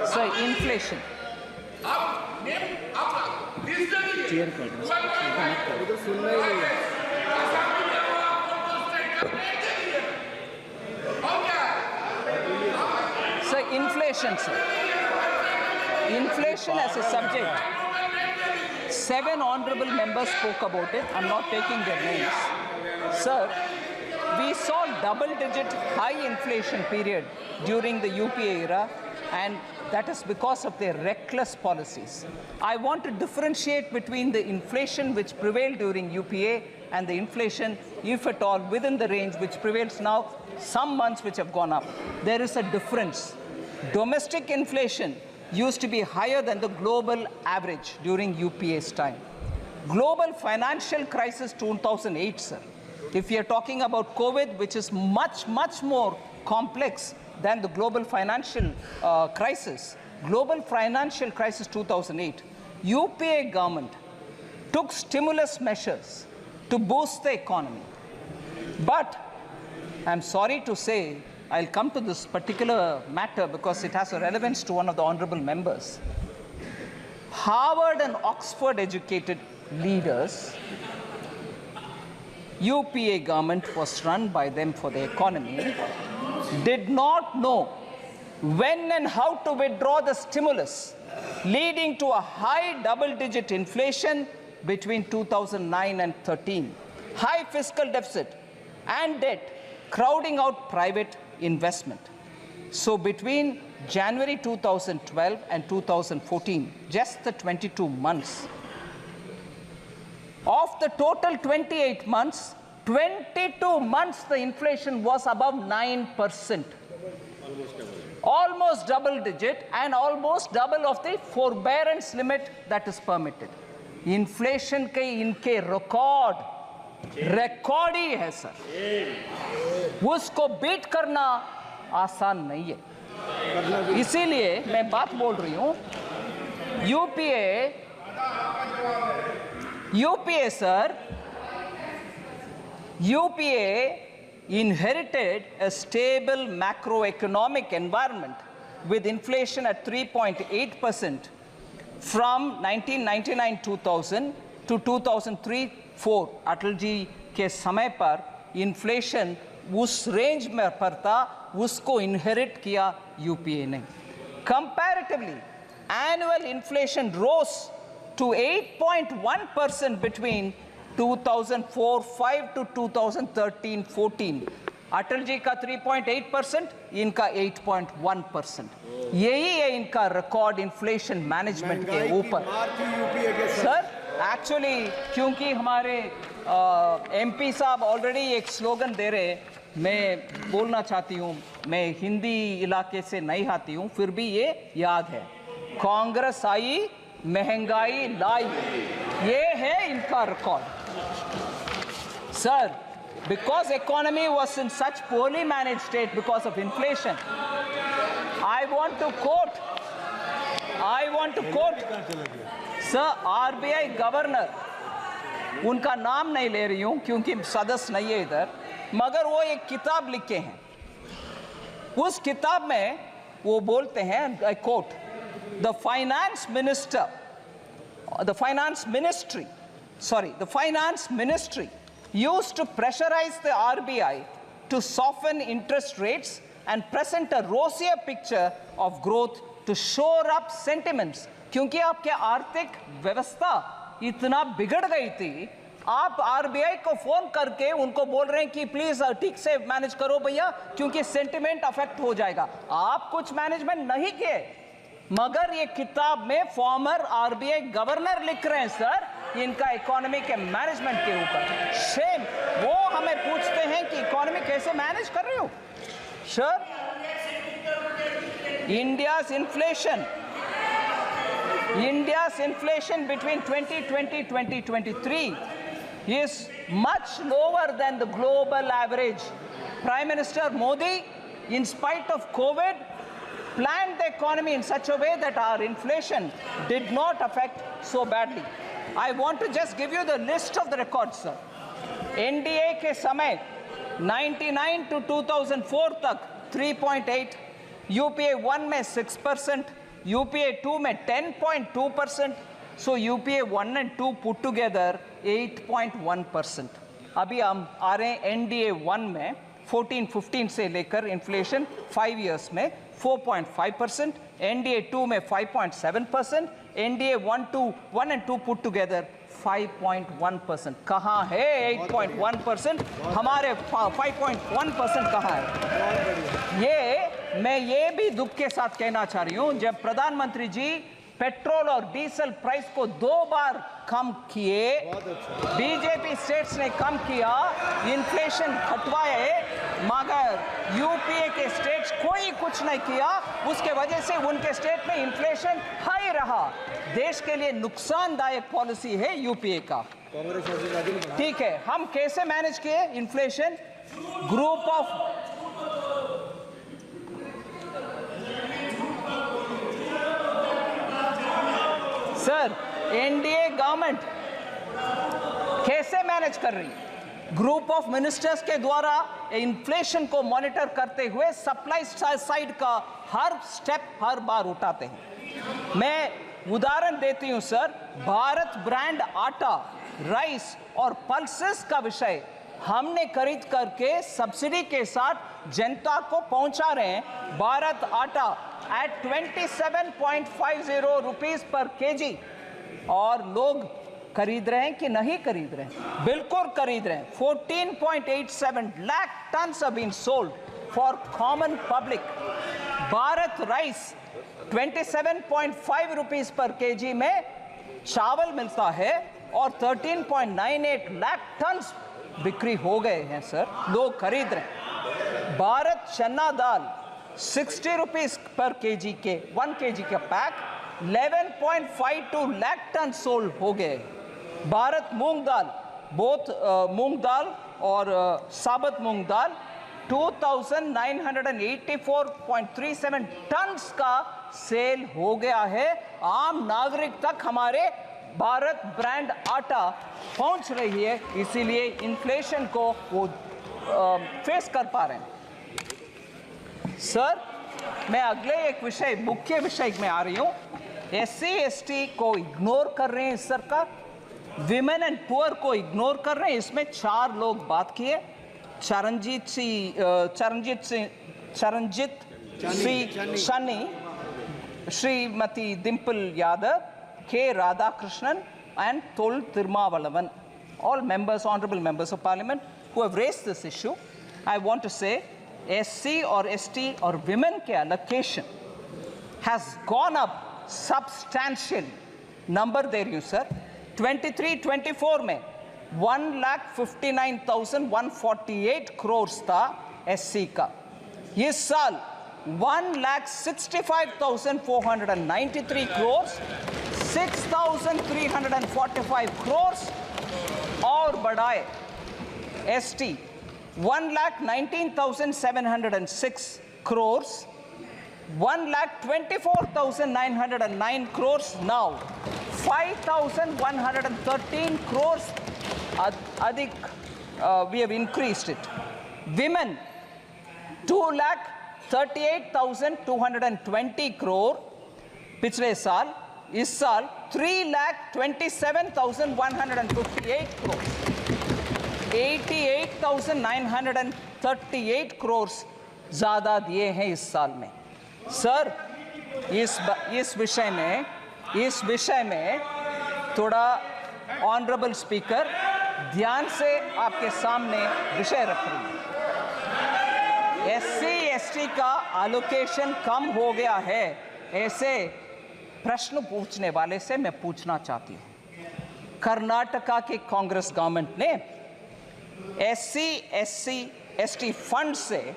Sir, inflation. उधर सुनना ही नहीं है. Inflation, sir. Inflation as a subject. 7 honorable members spoke about it. I'm not taking their names. Sir, we saw double-digit high inflation period during the UPA era, and that is because of their reckless policies. I want to differentiate between the inflation which prevailed during UPA and the inflation, if at all, within the range which prevails now, some months which have gone up. There is a difference. Domestic inflation used to be higher than the global average during UPA's time. Global financial crisis 2008, sir. If you are talking about COVID, which is much, much more complex than the global financial crisis, global financial crisis 2008, UPA government took stimulus measures to boost the economy. But I'm sorry to say, I'll come to this particular matter because it has a relevance to one of the honorable members. Harvard and Oxford educated leaders, UPA government was run by them for the economy, did not know when and how to withdraw the stimulus, leading to a high double-digit inflation between 2009 and 13, high fiscal deficit and debt, crowding out private investment. So between January 2012 and 2014, just the 22 months, of the total 28 months, 22 months the inflation was above 9%. Almost double digit and almost double of the forbearance limit that is permitted. Inflation के इनके record ही है sir, उसको beat करना आसान नहीं है. इसीलिए मैं बात बोल रही हूं, UPA sir, UPA inherited a stable macroeconomic environment with inflation at 3.8% from 1999-2000 to 2003-04. Atal ji के समय पर इन्फ्लेशन उस रेंज में पर था, उसको इनहेरिट किया UPA ने. Comparatively, annual inflation rose to 8.1% between 2004-05 to 2013-14. Atal ji का 3.8%, इनका 8.1%. यही है इनका रिकॉर्ड इन्फ्लेशन मैनेजमेंट के ऊपर. सर, एक्चुअली क्योंकि हमारे MP साहब ऑलरेडी एक स्लोगन दे रहे, मैं बोलना चाहती हूँ, मैं हिंदी इलाके से नहीं आती हूँ, फिर भी ये याद है. कांग्रेस आई, महंगाई लाई, ये है इनका record. Sir, because economy was in such poorly managed state because of inflation, I want to quote sir, RBI governor, उनका नाम नहीं ले रही हूं क्योंकि सदस्य नहीं है इधर, मगर वो एक किताब लिखे हैं. उस किताब में वो बोलते हैं, I quote, the finance ministry used to pressurize the RBI to soften interest rates and present a rosier picture of growth to shore up sentiments. क्योंकि आपके आर्थिक व्यवस्था इतना बिगड़ गई थी, आप RBI को फोन करके उनको बोल रहे हैं कि प्लीज ठीक से मैनेज करो भैया, क्योंकि सेंटिमेंट अफेक्ट हो जाएगा. आप कुछ मैनेजमेंट नहीं किए, मगर ये किताब में फॉर्मर RBI गवर्नर लिख रहे हैं सर इनका इकोनॉमी के मैनेजमेंट के ऊपर. शेम. वो हमें पूछते हैं कि इकोनॉमी कैसे मैनेज कर रहे हो. Sir, India's inflation between 2020-2023 is much lower than the global average. Prime Minister Modi, in spite of COVID, planned the economy in such a way that our inflation did not affect so badly. I want to just give you the list of the records, sir. NDA के समय 99 to 2004 तक 3.8, UPA 1 में 6%, UPA 2 में 10.2%, so UPA 1 and 2 put together 8.1%. अभी हम आ रहे हैं NDA 1 में 14-15 से लेकर इन्फ्लेशन 5 years में 4.5%, NDA 2 में 5.7%, NDA 1 and 2 put together 5.1%. कहाँ है 8.1%? हमारे 5.1% कहाँ है? मैं ये भी दुख के साथ कहना चाह रही हूँ, जब प्रधानमंत्री जी पेट्रोल और डीजल प्राइस को 2 बार कम किए, बीजेपी स्टेट्स ने कम किया, इन्फ्लेशन हटवाए, मगर यूपीए के स्टेट्स कोई कुछ नहीं किया, उसके वजह से उनके स्टेट में इन्फ्लेशन हाई रहा। देश के लिए नुकसानदायक पॉलिसी है यूपीए का। ठीक है, हम कैसे मैनेज किए inflation? Group of sir, NDA government कैसे मैनेज कर रही है? ग्रुप ऑफ मिनिस्टर्स के द्वारा इन्फ्लेशन को मॉनिटर करते हुए सप्लाई साइड का हर स्टेप हर बार उठाते हैं। मैं उदाहरण देती हूं सर, भारत ब्रांड आटा, राइस और पल्सेस का विषय हमने खरीद करके सब्सिडी के साथ जनता को पहुंचा रहे हैं। भारत आटा एट 27.50 रुपीस पर केजी, और लोग खरीद रहे हैं कि नहीं खरीद रहे हैं? बिल्कुल खरीद रहे हैं। 14.87 lakh tons have been sold for common public. Bharat rice 27.5 rupees पर केजी में चावल मिलता है और 13.98 लाख टन्स बिक्री हो गए हैं सर, लोग खरीद रहे हैं। भारत चना दाल 60 रुपीस पर केजी के 1 केजी का पैक 11.52 लाख टन सोल्ड हो गए। भारत मूंग दाल, बोथ मूंग दाल और साबुत मूंग दाल 2984.37 टन्स का सेल हो गया है। आम नागरिक तक हमारे भारत ब्रांड आटा पहुंच रही है, इसीलिए इन्फ्लेशन को वो फेस कर पा रहे हैं। सर, मैं अगले एक विषय, मुख्य विषय में आ रही हूँ। SC ST को इग्नोर कर रहे हैं सरकार, विमेन एंड पुअर को इग्नोर कर रहे हैं। इसमें 4 लोग बात किए, Charanjit Shani, Shrimati Dimple Yadav, K. Radhakrishnan and Tol Tirumavalavan, all members, honorable members of parliament who have raised this issue. I want to say SC or ST or women के allocation has gone up substantially. Number there you sir, 23-24 में 1,59,148 crores था SC का। इस साल 1,65,493 crores, 6,345 crores और बढ़ाए। ST 1,19,706 crores, 1,24,909 crores, now 5,113 crores अधिक, we have increased it. Women 2,38,220 crore पिछले साल, इस साल 3,27,158 crore, 88,938 crores ज़्यादा दिए हैं इस साल में। सर, इस विषय में थोड़ा ऑनरेबल स्पीकर ध्यान से आपके सामने विषय रख रही हूँ। SC ST का एलोकेशन कम हो गया है, ऐसे प्रश्न पूछने वाले से मैं पूछना चाहती हूँ। कर्नाटका की कांग्रेस गवर्नमेंट ने SC ST फंड से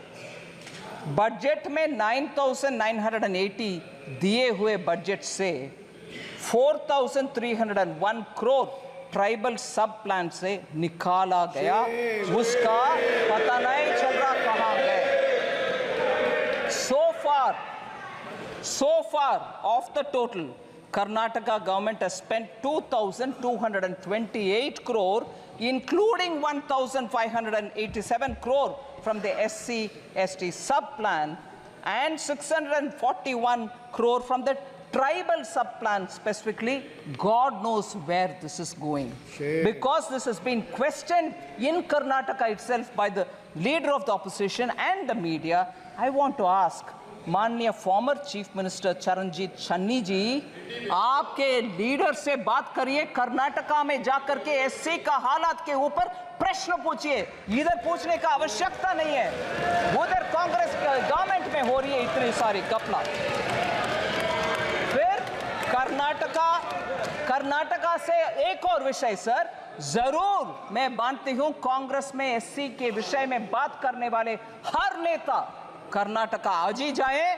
बजट में 9,980 दिए हुए बजट से 4,301 करोड़ ट्राइबल सब प्लान से निकाला गया, उसका पता नहीं चल रहा कहाँ गए। So far of the total, Karnataka government has spent 2,228 crore, including 1,587 crore from the SC ST sub plan and 641 crore from the tribal sub plan specifically. God knows where this is going. Because this has been questioned in Karnataka itself by the leader of the opposition and the media. I want to ask, माननीय former chief minister Charanjit Channi ji, आपके leader से बात करिए, कर्नाटका में जाकर के SC का हालात के ऊपर प्रश्न पूछिए। इधर पूछने का आवश्यकता नहीं है, उधर कांग्रेस गवर्नमेंट में हो रही है इतनी सारी घपला। फिर कर्नाटका से एक और विषय सर, जरूर मैं मानती हूं कांग्रेस में एससी के विषय में बात करने वाले हर नेता कर्नाटका आज ही जाए,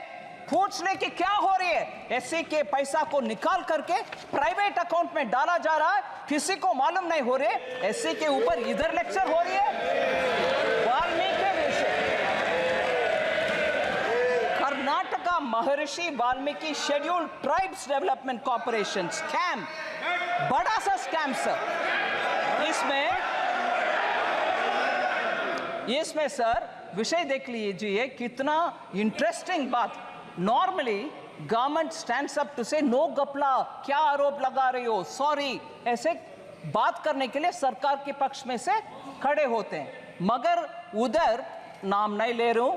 पूछ ले कि क्या हो रही है। एससी के पैसा को निकाल करके प्राइवेट अकाउंट में डाला जा रहा है, किसी को मालूम नहीं हो रहे। एससी के ऊपर इधर लेक्चर हो रही है। वाल्मीकि विषय, कर्नाटका महर्षि Valmiki scheduled tribes development corporation scam, बड़ा सा स्कैम सर। इसमें सर विषय देख लीजिए, कितना इंटरेस्टिंग बात। Normally government stands up to say no गपला, क्या आरोप लगा रही हो, सॉरी, ऐसे बात करने के लिए सरकार के पक्ष में से खड़े होते हैं। मगर उधर नाम नहीं ले रहा हूं,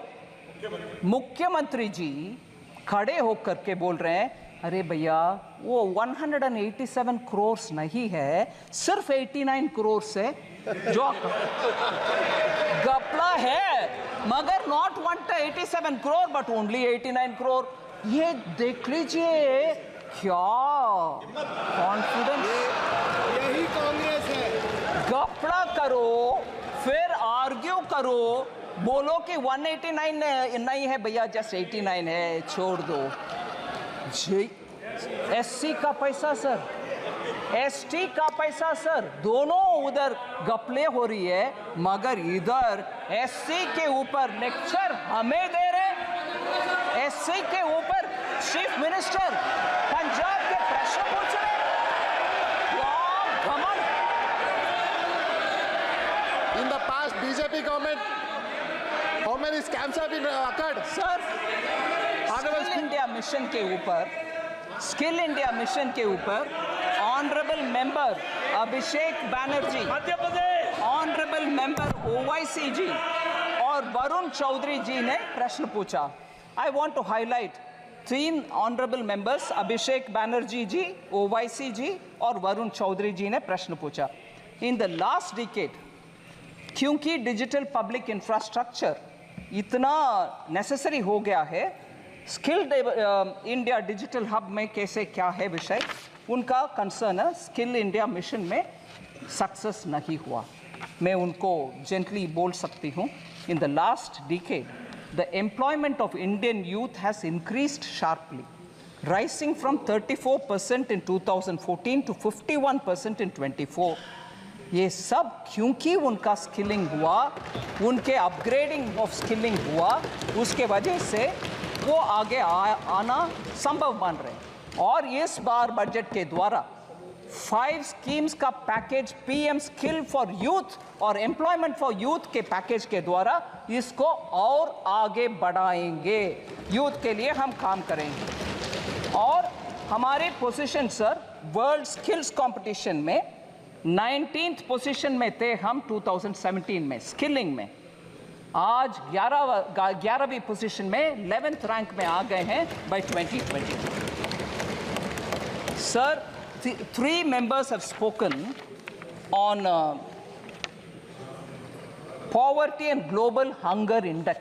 मुख्यमंत्री जी खड़े होकर के बोल रहे हैं, अरे भैया वो 187 करोड़ नहीं है, सिर्फ 89 करोड़ से जो गपला है, मगर not 187 crore but only 89 crore. ये देख लीजिए क्या कॉन्फिडेंस, यही कांग्रेस है। गपला करो फिर आर्ग्यू करो, बोलो कि 189 नहीं है भैया, जस्ट 89 है, छोड़ दो। एससी का पैसा सर, एसटी का पैसा सर, दोनों उधर गपले हो रही है, मगर इधर एससी के ऊपर लेक्चर हमें दे रहे। एससी के ऊपर चीफ मिनिस्टर पंजाब के प्रश्न पूछ रहे। In the past BJP government, how many scams have been occurred? Sir skill India mission के ऊपर, स्किल इंडिया मिशन के ऊपर honourable member Abhishek Banerjee, Madhya Pradesh, honourable member Owaisi ji और वरुण चौधरी जी ने प्रश्न पूछा। I want to highlight 3 honourable members, Abhishek Banerjee ji, Owaisi ji और वरुण चौधरी जी ने प्रश्न पूछा। इन द लास्ट डिकेड, क्योंकि डिजिटल पब्लिक इंफ्रास्ट्रक्चर इतना नेसेसरी हो गया है, स्किल्ड इंडिया डिजिटल हब में कैसे क्या है विषय, उनका कंसर्न है स्किल इंडिया मिशन में सक्सेस नहीं हुआ। मैं उनको जेंटली बोल सकती हूँ, इन the last decade the employment of Indian youth has increased sharply, rising from 34% in 2014 to 51% in 24। ये सब क्योंकि उनका स्किलिंग हुआ, उनके अपग्रेडिंग ऑफ स्किलिंग हुआ, उसके वजह से वो आगे आना संभव बन रहे हैं। और इस बार बजट के द्वारा 5 स्कीम्स का package, PM skill for youth और एम्प्लॉयमेंट फॉर यूथ के पैकेज के द्वारा इसको और आगे बढ़ाएंगे। यूथ के लिए हम काम करेंगे। और हमारे position sir world skills competition में 19th पोजीशन में थे हम 2017 में स्किलिंग में, आज 11वीं पोजीशन में 11th रैंक में आ गए हैं bye 2020। Sir 3 members have spoken on poverty and global hunger index।